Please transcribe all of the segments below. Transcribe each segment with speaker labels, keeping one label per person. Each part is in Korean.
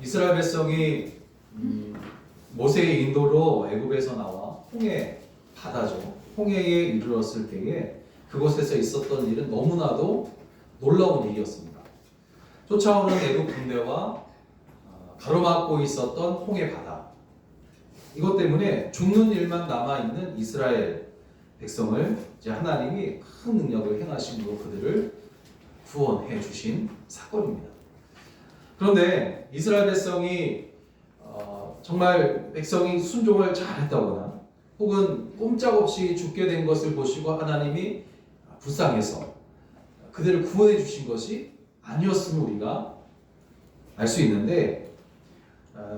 Speaker 1: 이스라엘 백성이 모세의 인도로 애굽에서 나와 홍해 바다죠. 홍해에 이르렀을 때에 그곳에서 있었던 일은 너무나도 놀라운 일이었습니다. 쫓아오는 애굽 군대와 가로막고 있었던 홍해 바다. 이것 때문에 죽는 일만 남아있는 이스라엘 백성을 이제 하나님이 큰 능력을 행하심으로 그들을 구원해 주신 사건입니다. 그런데 이스라엘 백성이 정말 백성이 순종을 잘했다거나 혹은 꼼짝없이 죽게 된 것을 보시고 하나님이 불쌍해서 그들을 구원해 주신 것이 아니었음을 우리가 알 수 있는데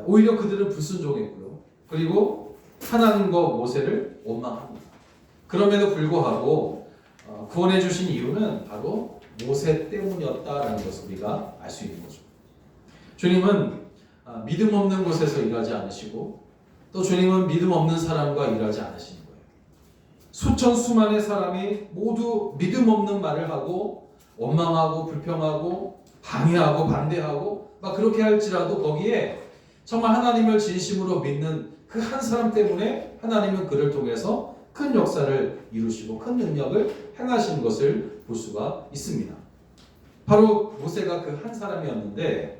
Speaker 1: 오히려 그들은 불순종했고요. 그리고 하나님과 모세를 원망합니다. 그럼에도 불구하고 구원해 주신 이유는 바로 모세 때문이었다라는 것을 우리가 알 수 있는 거죠. 주님은 믿음 없는 곳에서 일하지 않으시고 또 주님은 믿음 없는 사람과 일하지 않으시는 거예요. 수천 수만의 사람이 모두 믿음 없는 말을 하고 원망하고 불평하고 방해하고 반대하고 막 그렇게 할지라도 거기에 정말 하나님을 진심으로 믿는 그 한 사람 때문에 하나님은 그를 통해서 큰 역사를 이루시고 큰 능력을 행하시는 것을 볼 수가 있습니다. 바로 모세가 그 한 사람이었는데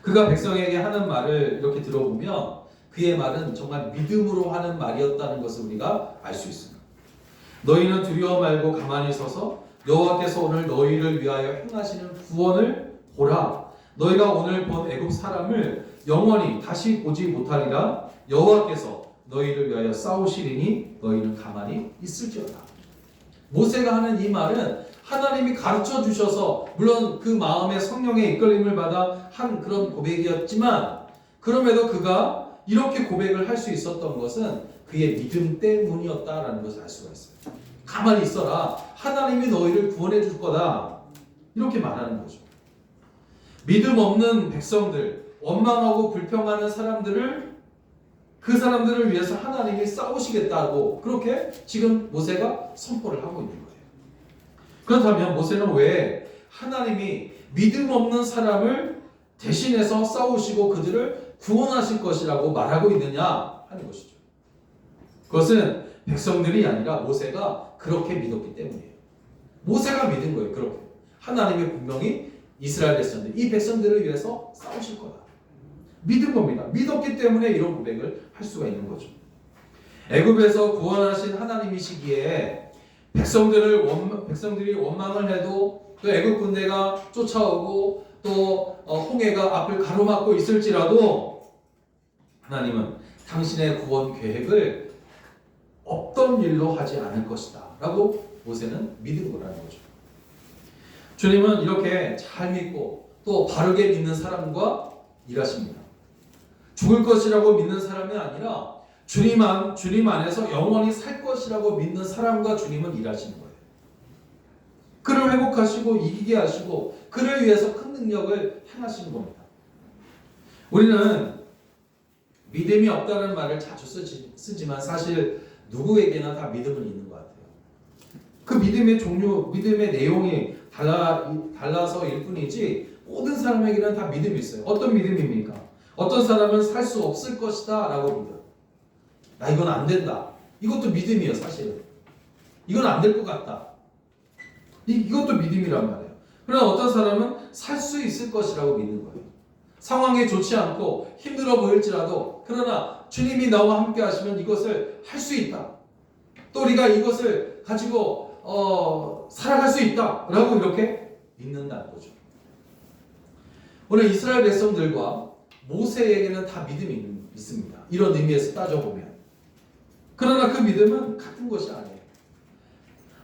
Speaker 1: 그가 백성에게 하는 말을 이렇게 들어보면 그의 말은 정말 믿음으로 하는 말이었다는 것을 우리가 알 수 있습니다. 너희는 두려워 말고 가만히 서서 여호와께서 오늘 너희를 위하여 행하시는 구원을 보라. 너희가 오늘 본 애굽 사람을 영원히 다시 보지 못하리라. 여호와께서 너희를 위하여 싸우시리니 너희는 가만히 있을지어다. 모세가 하는 이 말은 하나님이 가르쳐 주셔서 물론 그 마음에 성령의 이끌림을 받아 한 그런 고백이었지만 그럼에도 그가 이렇게 고백을 할 수 있었던 것은 그의 믿음 때문이었다라는 것을 알 수가 있어요. 가만히 있어라. 하나님이 너희를 구원해 줄 거다. 이렇게 말하는 거죠. 믿음 없는 백성들, 원망하고 불평하는 사람들을 그 사람들을 위해서 하나님이 싸우시겠다고 그렇게 지금 모세가 선포를 하고 있는 거예요. 그렇다면 모세는 왜 하나님이 믿음 없는 사람을 대신해서 싸우시고 그들을 구원하실 것이라고 말하고 있느냐 하는 것이죠. 그것은 백성들이 아니라 모세가 그렇게 믿었기 때문이에요. 모세가 믿은 거예요. 그렇게 하나님이 분명히 이스라엘 백성들, 이 백성들을 위해서 싸우실 거다. 믿은 겁니다. 믿었기 때문에 이런 고백을 할 수가 있는 거죠. 애굽에서 구원하신 하나님이시기에 백성들이 원망을 해도 또 애굽 군대가 쫓아오고 또 홍해가 앞을 가로막고 있을지라도 하나님은 당신의 구원 계획을 없던 일로 하지 않을 것이다 라고 모세는 믿은 거라는 거죠. 주님은 이렇게 잘 믿고 또 바르게 믿는 사람과 일하십니다. 죽을 것이라고 믿는 사람이 아니라 주님 안에서 영원히 살 것이라고 믿는 사람과 주님은 일하시는 거예요. 그를 회복하시고 이기게 하시고 그를 위해서 큰 능력을 행하시는 겁니다. 우리는 믿음이 없다는 말을 자주 쓰지만 사실 누구에게나 다 믿음은 있는 것 같아요. 그 믿음의 종류, 믿음의 내용이 달라서일 뿐이지 모든 사람에게는 다 믿음이 있어요. 어떤 믿음입니까? 어떤 사람은 살 수 없을 것이다 라고 믿어요. 나 이건 안 된다. 이것도 믿음이에요. 사실은 이건 안 될 것 같다. 이것도 믿음이란 말이에요. 그러나 어떤 사람은 살 수 있을 것이라고 믿는 거예요. 상황이 좋지 않고 힘들어 보일지라도 그러나 주님이 나와 함께 하시면 이것을 할 수 있다. 또 우리가 이것을 가지고 살아갈 수 있다 라고 이렇게 믿는다는 거죠. 오늘 이스라엘 백성들과 모세에게는 다 믿음이 있습니다. 이런 의미에서 따져보면. 그러나 그 믿음은 같은 것이 아니에요.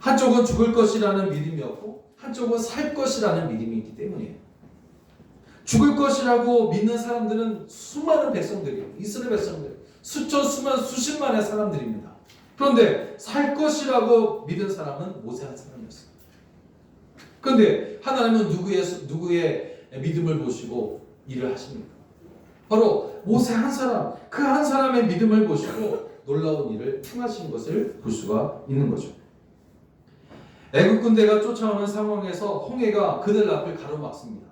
Speaker 1: 한쪽은 죽을 것이라는 믿음이었고 한쪽은 살 것이라는 믿음이 있기 때문이에요. 죽을 것이라고 믿는 사람들은 수많은 백성들이에요. 이스라엘 백성들. 수천, 수십만의 사람들입니다. 그런데 살 것이라고 믿은 사람은 모세 한 사람이었어요. 그런데 하나님은 누구의 믿음을 보시고 일을 하십니까? 바로 모세 한 사람, 그 한 사람의 믿음을 보시고 놀라운 일을 행하신 것을 볼 수가 있는 거죠. 애굽 군대가 쫓아오는 상황에서 홍해가 그들 앞을 가로막습니다.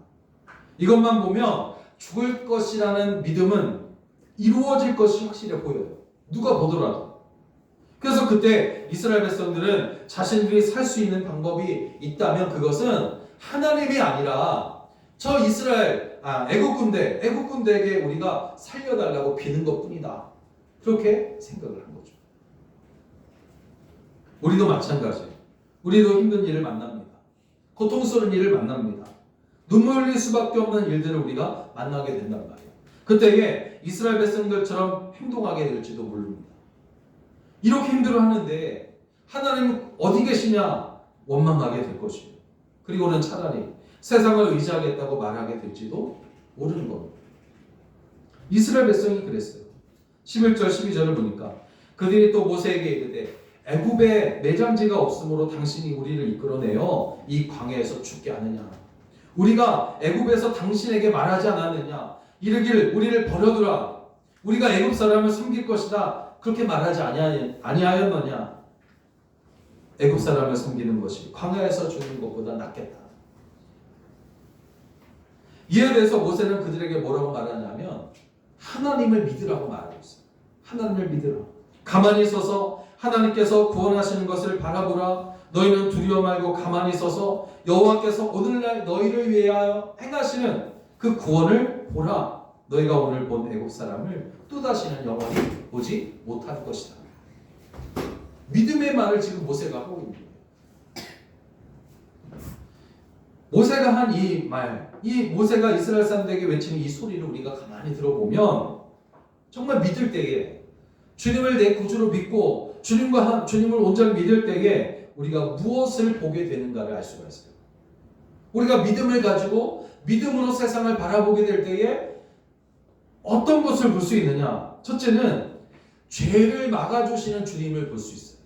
Speaker 1: 이것만 보면 죽을 것이라는 믿음은 이루어질 것이 확실해 보여요. 누가 보더라도. 그래서 그때 이스라엘 백성들은 자신들이 살 수 있는 방법이 있다면 그것은 하나님이 아니라 저 애국 군대에게 우리가 살려달라고 비는 것뿐이다. 그렇게 생각을 한 거죠. 우리도 마찬가지예요. 우리도 힘든 일을 만납니다. 고통스러운 일을 만납니다. 눈물 흘릴 수밖에 없는 일들을 우리가 만나게 된단 말이에요. 그때에 이스라엘 백성들처럼 행동하게 될지도 모릅니다. 이렇게 힘들어하는데 하나님은 어디 계시냐 원망하게 될 것이에요. 그리고는 차라리 세상을 의지하겠다고 말하게 될지도 모르는 겁니다. 이스라엘 백성이 그랬어요. 11절 12절을 보니까 그들이 또 모세에게 이르되 애굽에 매장지가 없으므로 당신이 우리를 이끌어내어 이 광야에서 죽게 하느냐. 우리가 애굽에서 당신에게 말하지 않았느냐. 이르기를 우리를 버려두라. 우리가 애굽 사람을 섬길 것이다. 그렇게 말하지 아니하였느냐. 애굽 사람을 섬기는 것이 광야에서 죽는 것보다 낫겠다. 이에 대해서 모세는 그들에게 뭐라고 말하냐면 하나님을 믿으라고 말하고 있어요. 하나님을 믿으라. 가만히 서서 하나님께서 구원하시는 것을 바라보라. 너희는 두려워 말고 가만히 서서 여호와께서 오늘날 너희를 위하여 행하시는 그 구원을 보라. 너희가 오늘 본 애굽 사람을 또다시는 영원히 보지 못할 것이다. 믿음의 말을 지금 모세가 하고 있는 거예요. 모세가 한 이 말, 이 모세가 이스라엘 사람들에게 외치는 이 소리를 우리가 가만히 들어보면 정말 믿을 때에 주님을 내 구주로 믿고 주님을 온전히 믿을 때에 우리가 무엇을 보게 되는가를 알 수가 있어요. 우리가 믿음을 가지고 믿음으로 세상을 바라보게 될 때에 어떤 것을 볼 수 있느냐? 첫째는 죄를 막아주시는 주님을 볼 수 있어요.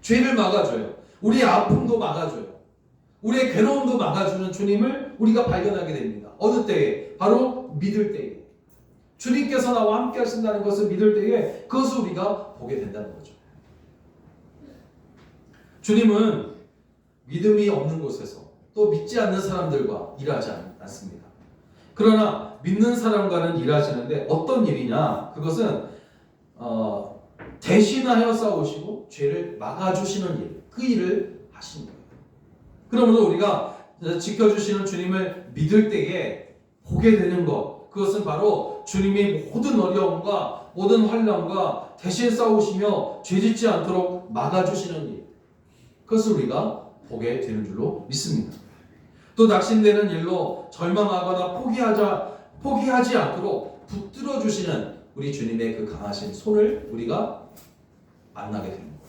Speaker 1: 죄를 막아줘요. 우리의 아픔도 막아줘요. 우리의 괴로움도 막아주는 주님을 우리가 발견하게 됩니다. 어느 때에? 바로 믿을 때에. 주님께서 나와 함께 하신다는 것을 믿을 때에 그것을 우리가 보게 된다는 거죠. 주님은 믿음이 없는 곳에서 또 믿지 않는 사람들과 일하지 않습니다. 그러나 믿는 사람과는 일하시는데 어떤 일이냐? 그것은 대신하여 싸우시고 죄를 막아주시는 일, 그 일을 하시는 거예요. 그러므로 우리가 지켜주시는 주님을 믿을 때에 보게 되는 것, 그것은 바로 주님이 모든 어려움과 모든 환난과 대신 싸우시며 죄짓지 않도록 막아주시는 일, 그것을 우리가 보게 되는 줄로 믿습니다. 또 낙심되는 일로 절망하거나 포기하지 않도록 붙들어 주시는 우리 주님의 그 강하신 손을 우리가 만나게 됩니다.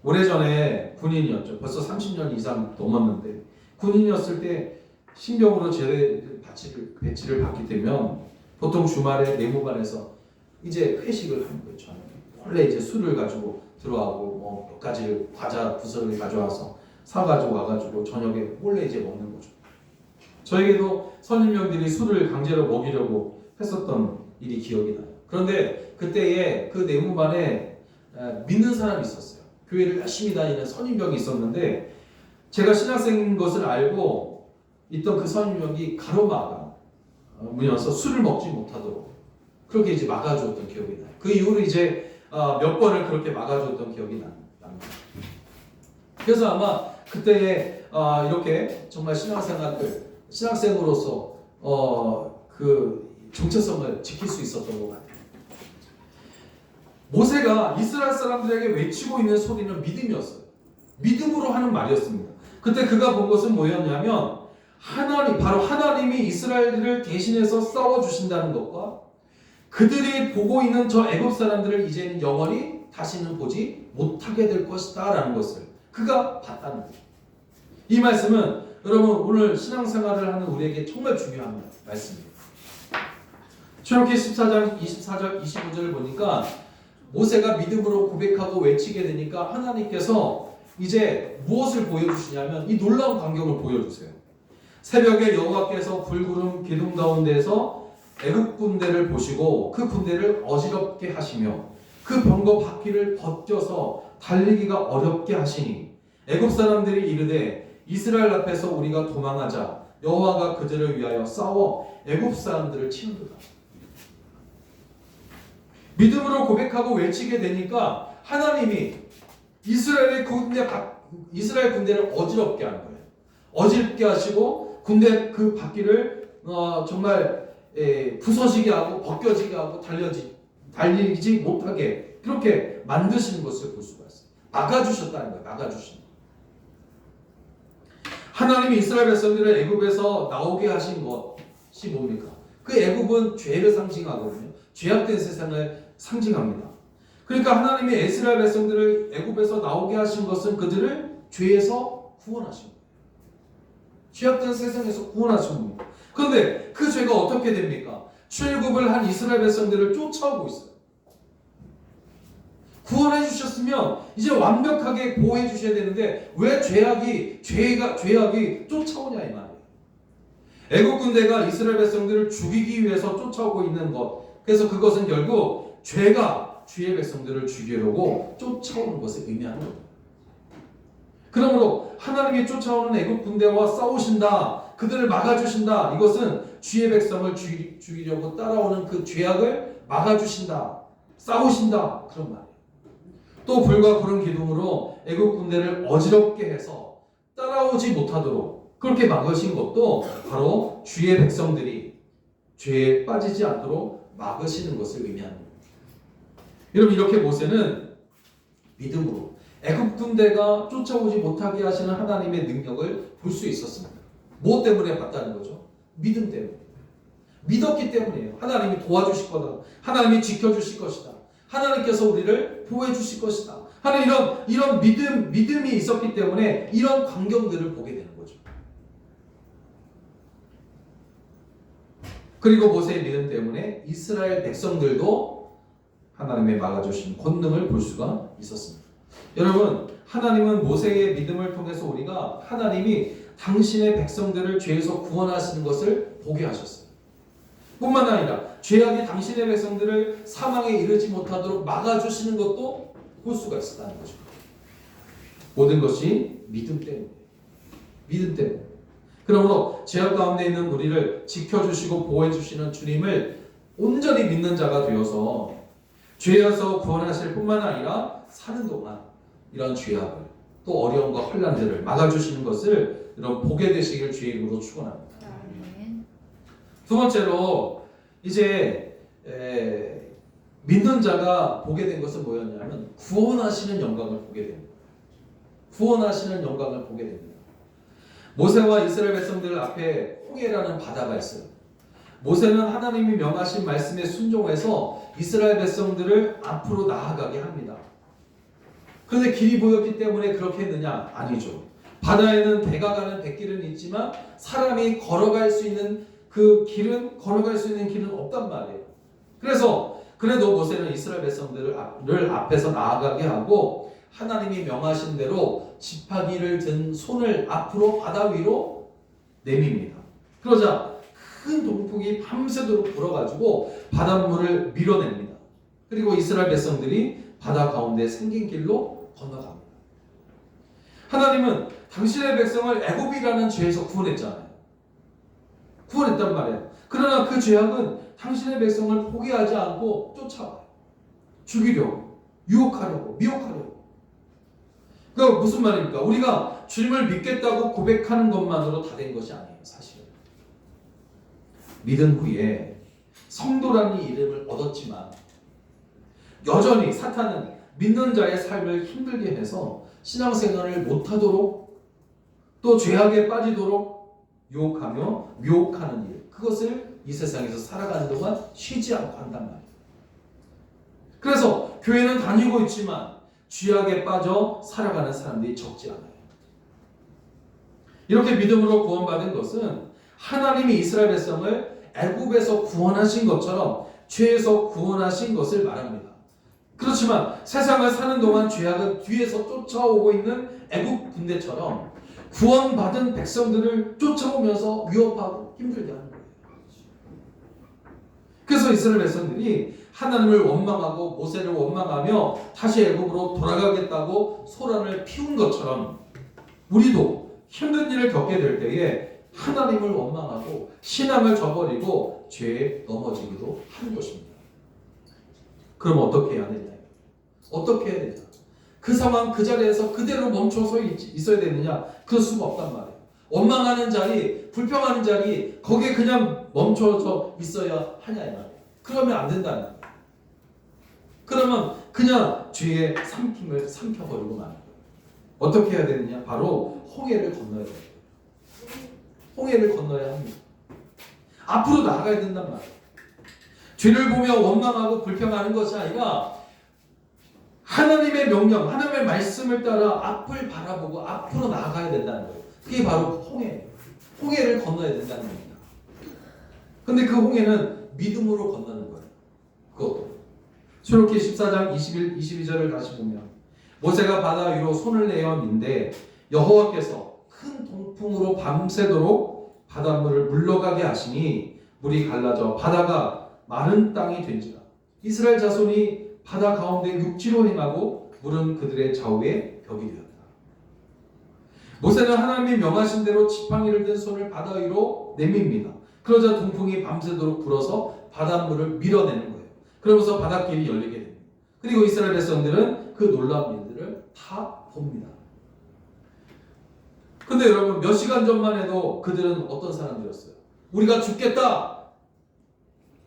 Speaker 1: 오래전에 군인이었죠. 벌써 30년 이상 넘었는데 군인이었을 때 신병으로 배치를 받게 되면 보통 주말에 내무반에서 이제 회식을 하는 거예요. 원래 이제 술을 가지고 들어가고 뭐 몇 가지 과자 부서를 가져와서 사가지고 와가지고 저녁에 몰래 이제 먹는 거죠. 저에게도 선임병들이 술을 강제로 먹이려고 했었던 일이 기억이 나요. 그런데 그때에 그 내무반에 믿는 사람이 있었어요. 교회를 열심히 다니는 선임병이 있었는데 제가 신학생인 것을 알고 있던 그 선임병이 가로막으면서 술을 먹지 못하도록 그렇게 이제 막아주었던 기억이 나요. 그 이후로 이제 몇 번을 그렇게 막아주었던 기억이 납니다. 그래서 아마 그때에 이렇게 정말 신학생으로서 그 정체성을 지킬 수 있었던 것 같아요. 모세가 이스라엘 사람들에게 외치고 있는 소리는 믿음이었어요. 믿음으로 하는 말이었습니다. 그때 그가 본 것은 뭐였냐면 바로 하나님이 이스라엘을 대신해서 싸워주신다는 것과 그들이 보고 있는 저 애굽 사람들을 이제는 영원히 다시는 보지 못하게 될 것이다 라는 것을 그가 봤다는 거예요. 이 말씀은 여러분 오늘 신앙생활을 하는 우리에게 정말 중요한 말씀입니다. 출애굽기 14장 24절 25절을 보니까 모세가 믿음으로 고백하고 외치게 되니까 하나님께서 이제 무엇을 보여주시냐면 이 놀라운 광경을 보여주세요. 새벽에 여호와께서 불구름 기둥 가운데에서 애굽 군대를 보시고 그 군대를 어지럽게 하시며 그 병거 바퀴를 벗겨서 달리기가 어렵게 하시니 애굽 사람들이 이르되 이스라엘 앞에서 우리가 도망하자 여호와가 그들을 위하여 싸워 애굽 사람들을 치는도다. 믿음으로 고백하고 외치게 되니까 하나님이 이스라엘 군대를 어지럽게 하는 거예요. 어지럽게 하시고 군대 그 바퀴를 정말 부서지게 하고 벗겨지게 하고 달리지 못하게 그렇게 만드시는 것을 볼 수가 있어요. 막아주셨다는 거예요. 막아주신 거. 하나님이 이스라엘 백성들을 애굽에서 나오게 하신 것이 뭡니까? 그 애굽은 죄를 상징하거든요. 죄악된 세상을 상징합니다. 그러니까 하나님이 이스라엘 백성들을 애굽에서 나오게 하신 것은 그들을 죄에서 구원하신 거예요. 죄악된 세상에서 구원하신 겁니다. 그런데 그 죄가 어떻게 됩니까? 출애굽을 한 이스라엘 백성들을 쫓아오고 있어요. 구원해 주셨으면 이제 완벽하게 보호해 주셔야 되는데 왜 죄악이 쫓아오냐 이 말이에요. 애국 군대가 이스라엘 백성들을 죽이기 위해서 쫓아오고 있는 것. 그래서 그것은 결국 죄가 주의 백성들을 죽이려고 쫓아오는 것을 의미하는 겁니다. 그러므로 하나님이 쫓아오는 애국 군대와 싸우신다. 그들을 막아주신다. 이것은 주의 백성을 죽이려고 따라오는 그 죄악을 막아주신다. 싸우신다. 그런 말이에요. 또 불과 구름 기둥으로 애국 군대를 어지럽게 해서 따라오지 못하도록 그렇게 막으신 것도 바로 주의 백성들이 죄에 빠지지 않도록 막으시는 것을 의미하는 겁니다. 여러분 이렇게 모세는 믿음으로 애국 군대가 쫓아오지 못하게 하시는 하나님의 능력을 볼 수 있었습니다. 무엇 때문에 봤다는 거죠? 믿음 때문에. 믿었기 때문이에요. 하나님이 도와주실 거다. 하나님이 지켜주실 것이다. 하나님께서 우리를 보호해 주실 것이다. 하는 이런 믿음이 있었기 때문에 이런 광경들을 보게 되는 거죠. 그리고 모세의 믿음 때문에 이스라엘 백성들도 하나님의 막아주신 권능을 볼 수가 있었습니다. 여러분, 하나님은 모세의 믿음을 통해서 우리가 하나님이 당신의 백성들을 죄에서 구원하시는 것을 보게 하셨어요. 뿐만 아니라 죄악이 당신의 백성들을 사망에 이르지 못하도록 막아주시는 것도 볼 수가 있었다는 거죠. 모든 것이 믿음 때문에. 믿음 때문에. 그러므로 죄악 가운데 있는 우리를 지켜주시고 보호해주시는 주님을 온전히 믿는 자가 되어서 죄에서 구원하실 뿐만 아니라 사는 동안 이런 죄악을 또 어려움과 혼란들을 막아주시는 것을 여러분 보게 되시길 주의 이름으로 축원합니다. 두 번째로 이제 믿는 자가 보게 된 것은 뭐였냐면 구원하시는 영광을 보게 됩니다. 구원하시는 영광을 보게 됩니다. 모세와 이스라엘 백성들 앞에 홍해라는 바다가 있어요. 모세는 하나님이 명하신 말씀에 순종해서 이스라엘 백성들을 앞으로 나아가게 합니다. 그런데 길이 보였기 때문에 그렇게 했느냐? 아니죠. 바다에는 배가 가는 뱃길은 있지만 사람이 걸어갈 수 있는 걸어갈 수 있는 길은 없단 말이에요. 그래서 그래도 모세는 이스라엘 백성들을 앞에서 나아가게 하고 하나님이 명하신 대로 지팡이를 든 손을 앞으로 바다 위로 내밉니다. 그러자 큰 동풍이 밤새도록 불어가지고 바닷물을 밀어냅니다. 그리고 이스라엘 백성들이 바다 가운데 생긴 길로 건너갑니다. 하나님은 당신의 백성을 애굽이라는 죄에서 구원했잖아요. 구원했단 말이에요. 그러나 그 죄악은 당신의 백성을 포기하지 않고 쫓아와요. 죽이려고, 유혹하려고, 미혹하려고. 그러니까 무슨 말입니까? 우리가 주님을 믿겠다고 고백하는 것만으로 다 된 것이 아니에요. 사실은. 믿은 후에 성도라는 이름을 얻었지만 여전히 사탄은 믿는 자의 삶을 힘들게 해서 신앙생활을 못하도록 또 죄악에 빠지도록 유혹하며 미혹하는 일, 그것을 이 세상에서 살아가는 동안 쉬지 않고 한단 말이에요. 그래서 교회는 다니고 있지만 죄악에 빠져 살아가는 사람들이 적지 않아요. 이렇게 믿음으로 구원받은 것은 하나님이 이스라엘 백성을 애굽에서 구원하신 것처럼 죄에서 구원하신 것을 말합니다. 그렇지만 세상을 사는 동안 죄악은 뒤에서 쫓아오고 있는 애굽 군대처럼 구원받은 백성들을 쫓아오면서 위협하고 힘들게 하는 거예요. 그래서 이스라엘 백성들이 하나님을 원망하고 모세를 원망하며 다시 애굽으로 돌아가겠다고 소란을 피운 것처럼 우리도 힘든 일을 겪게 될 때에 하나님을 원망하고 신앙을 저버리고 죄에 넘어지기도 하는 것입니다. 그럼 어떻게 해야 되냐? 어떻게 해야 되냐? 그 상황 그 자리에서 그대로 멈춰서 있어야 되느냐? 그럴 수가 없단 말이에요. 원망하는 자리, 불평하는 자리, 거기에 그냥 멈춰서 있어야 하냐 이 말이에요. 그러면 안 된다는 거예요. 그러면 그냥 죄의 삼킴을 삼켜버리고 마는 거예요. 어떻게 해야 되느냐? 바로 홍해를 건너야 돼요. 홍해를 건너야 합니다. 앞으로 나아가야 된단 말이에요. 죄를 보며 원망하고 불평하는 것이 아니라 하나님의 명령, 하나님의 말씀을 따라 앞을 바라보고 앞으로 나아가야 된다는 거예요. 그게 바로 홍해예요. 홍해를 건너야 된다는 겁니다. 근데 그 홍해는 믿음으로 건너는 거예요. 그것도. 출애굽기 14장 21, 22절을 다시 보면 모세가 바다 위로 손을 내어 민데 여호와께서 큰 동풍으로 밤새도록 바닷물을 물러가게 하시니 물이 갈라져 바다가 마른 땅이 된지라. 이스라엘 자손이 바다 가운데 육지로 행하고 물은 그들의 좌우에 벽이 되었다. 모세는 하나님이 명하신 대로 지팡이를 든 손을 바다 위로 내밉니다. 그러자 동풍이 밤새도록 불어서 바닷물을 밀어내는 거예요. 그러면서 바닷길이 열리게 됩니다. 그리고 이스라엘 백성들은 그 놀라운 일들을 다 봅니다. 근데 여러분 몇 시간 전만 해도 그들은 어떤 사람들이었어요? 우리가 죽겠다.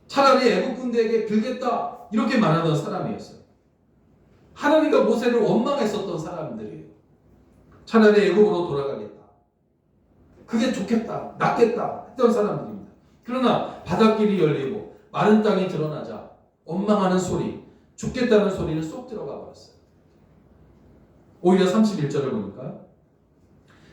Speaker 1: 차라리 애국 군대에게 빌겠다. 이렇게 말하던 사람이었어요. 하나님과 모세를 원망했었던 사람들이에요. 차라리 애국으로 돌아가겠다. 그게 좋겠다. 낫겠다. 했던 사람들입니다. 그러나 바닷길이 열리고 마른 땅이 드러나자 원망하는 소리, 죽겠다는 소리는 쏙 들어가 버렸어요. 오히려 31절을 보니까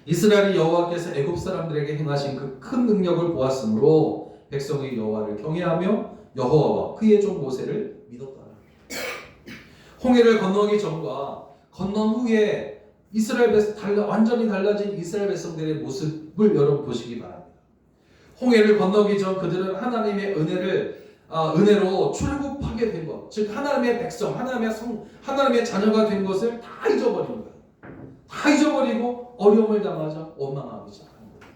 Speaker 1: 이스라엘이 여호와께서 애굽 사람들에게 행하신 그 큰 능력을 보았으므로 백성이 여호와를 경외하며 여호와와 그의 종 모세를 믿었다. 홍해를 건너기 전과 건넌 후에 완전히 달라진 이스라엘 백성들의 모습을 여러분 보시기 바랍니다. 홍해를 건너기 전 그들은 하나님의 은혜로 출국하게 된 것, 즉 하나님의 백성, 하나님의 자녀가 된 것을 다 잊어버린 거예요. 다 잊어버리고 어려움을 당하자 원망하기 시작한 거예요.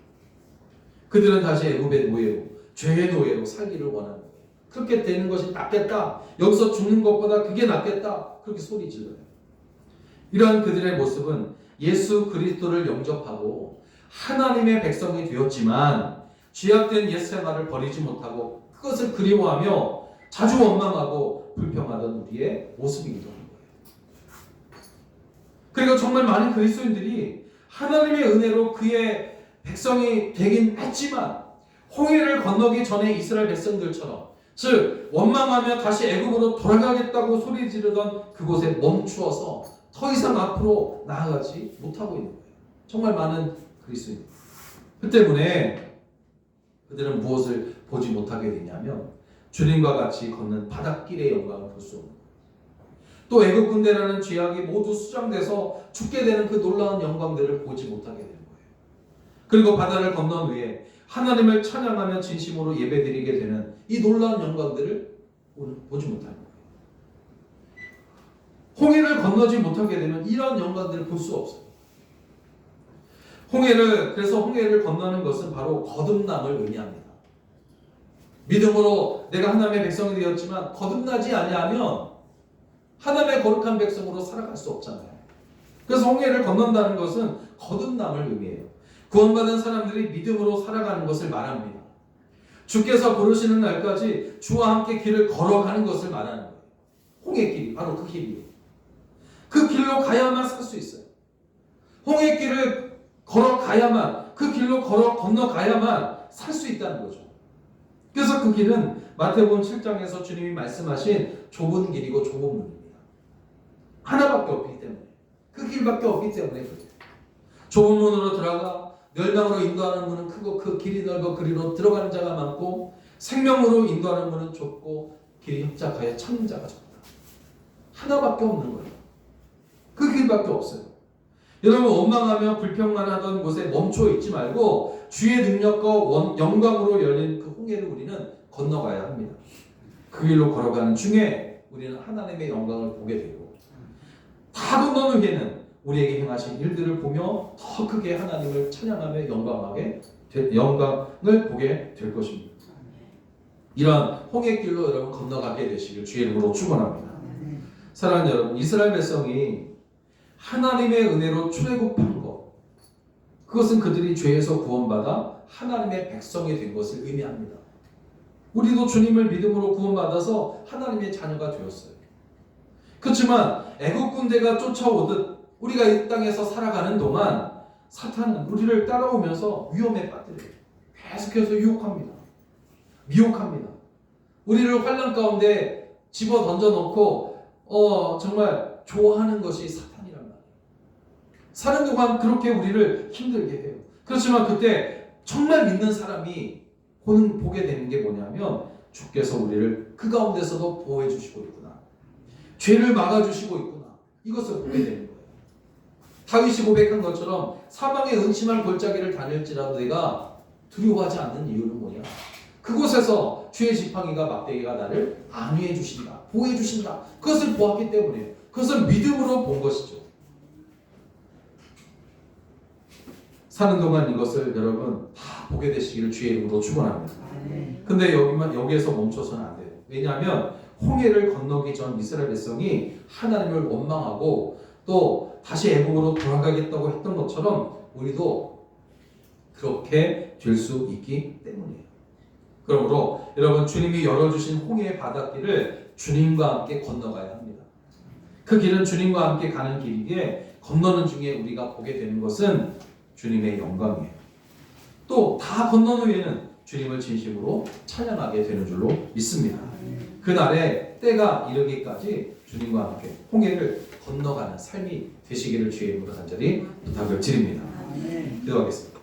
Speaker 1: 그들은 다시 애굽의 노예로, 죄의 노예로 살기를 원하는 거예요. 그렇게 되는 것이 낫겠다. 여기서 죽는 것보다 그게 낫겠다. 그렇게 소리 질러요. 이러한 그들의 모습은 예수 그리스도를 영접하고 하나님의 백성이 되었지만 죄악된 옛 생활을 버리지 못하고 그것을 그리워하며 자주 원망하고 불평하던 우리의 모습이기도 합니다. 그리고 정말 많은 그리스도인들이 하나님의 은혜로 그의 백성이 되긴 했지만 홍해를 건너기 전에 이스라엘 백성들처럼 즉 원망하며 다시 애굽으로 돌아가겠다고 소리 지르던 그곳에 멈추어서 더 이상 앞으로 나아가지 못하고 있는 거예요. 정말 많은 그리스도인들. 그 때문에 그들은 무엇을 보지 못하게 되냐면 주님과 같이 걷는 바닷길의 영광을 볼 수 없는 거예요. 또 애굽 군대라는 죄악이 모두 수장돼서 죽게 되는 그 놀라운 영광들을 보지 못하게 되는 거예요. 그리고 바다를 건넌 후에 하나님을 찬양하며 진심으로 예배드리게 되는 이 놀라운 영광들을 보지 못하는 거예요. 홍해를 건너지 못하게 되면 이런 영광들을 볼 수 없어요. 그래서 홍해를 건너는 것은 바로 거듭남을 의미합니다. 믿음으로 내가 하나님의 백성이 되었지만 거듭나지 아니하면 하나님의 거룩한 백성으로 살아갈 수 없잖아요. 그래서 홍해를 건넌다는 것은 거듭남을 의미해요. 구원받은 사람들이 믿음으로 살아가는 것을 말합니다. 주께서 부르시는 날까지 주와 함께 길을 걸어가는 것을 말하는 거예요. 홍해길이 바로 그 길이에요. 그 길로 가야만 살 수 있어요. 홍해길을 걸어가야만, 그 길로 건너가야만 살 수 있다는 거죠. 그래서 그 길은 마태복음 7장에서 주님이 말씀하신 좁은 길이고 좁은 문입니다. 하나밖에 없기 때문에, 그 길밖에 없기 때문에 그래요. 좁은 문으로 들어가 멸망으로 인도하는 문은 크고 그 길이 넓어 그리로 들어가는 자가 많고 생명으로 인도하는 문은 좁고 길이 협착하여 찾는 자가 적다. 하나밖에 없는 거예요. 그 길밖에 없어요. 여러분 원망하며 불평만 하던 곳에 멈춰 있지 말고 주의 능력과 영광으로 열린 그 홍해를 우리는 건너가야 합니다. 그 길로 걸어가는 중에 우리는 하나님의 영광을 보게 되고 다 건너는 후에는 우리에게 행하신 일들을 보며 더 크게 하나님을 찬양하며 영광하게 영광을 보게 될 것입니다. 이러한 홍해길로 여러분 건너가게 되시길 주의 이름으로 축원합니다. 사랑하는 여러분, 이스라엘 백성이 하나님의 은혜로 출애굽한 것, 그것은 그들이 죄에서 구원받아 하나님의 백성이 된 것을 의미합니다. 우리도 주님을 믿음으로 구원받아서 하나님의 자녀가 되었어요. 그렇지만 애국 군대가 쫓아오듯 우리가 이 땅에서 살아가는 동안 사탄은 우리를 따라오면서 위험에 빠뜨려요. 계속해서 유혹합니다. 미혹합니다. 우리를 환난 가운데 집어 던져놓고 정말 좋아하는 것이 사탄이란 말이에요. 사는 동안 그렇게 우리를 힘들게 해요. 그렇지만 그때 정말 믿는 사람이 보게 되는 게 뭐냐면 주께서 우리를 그 가운데서도 보호해 주시고 있구나. 죄를 막아주시고 있구나. 이것을 보게 되는 거예요. 다윗이 고백한 것처럼 사망의 은침한 골짜기를 다닐지라도 내가 두려워하지 않는 이유는 뭐냐? 그곳에서 주의 지팡이가 막대기가 나를 안위해 주신다. 보호해 주신다. 그것을 보았기 때문에 그것을 믿음으로 본 것이죠. 사는 동안 이것을 여러분 다 보게 되시기를 주의 이름으로 축원합니다. 근데 여기에서 멈춰서는 안 돼요. 왜냐하면 홍해를 건너기 전 이스라엘 백성이 하나님을 원망하고 또 다시 애국으로 돌아가겠다고 했던 것처럼 우리도 그렇게 될 수 있기 때문이에요. 그러므로 여러분 주님이 열어주신 홍해의 바닷길을 주님과 함께 건너가야 합니다. 그 길은 주님과 함께 가는 길이기에 건너는 중에 우리가 보게 되는 것은 주님의 영광이에요. 또 다 건넌 후에는 주님을 진심으로 찬양하게 되는 줄로 믿습니다. 그날에 때가 이르기까지 주님과 함께 홍해를 건너가는 삶이 되시기를 주의 이름으로 간절히 부탁을 드립니다. 기도하겠습니다.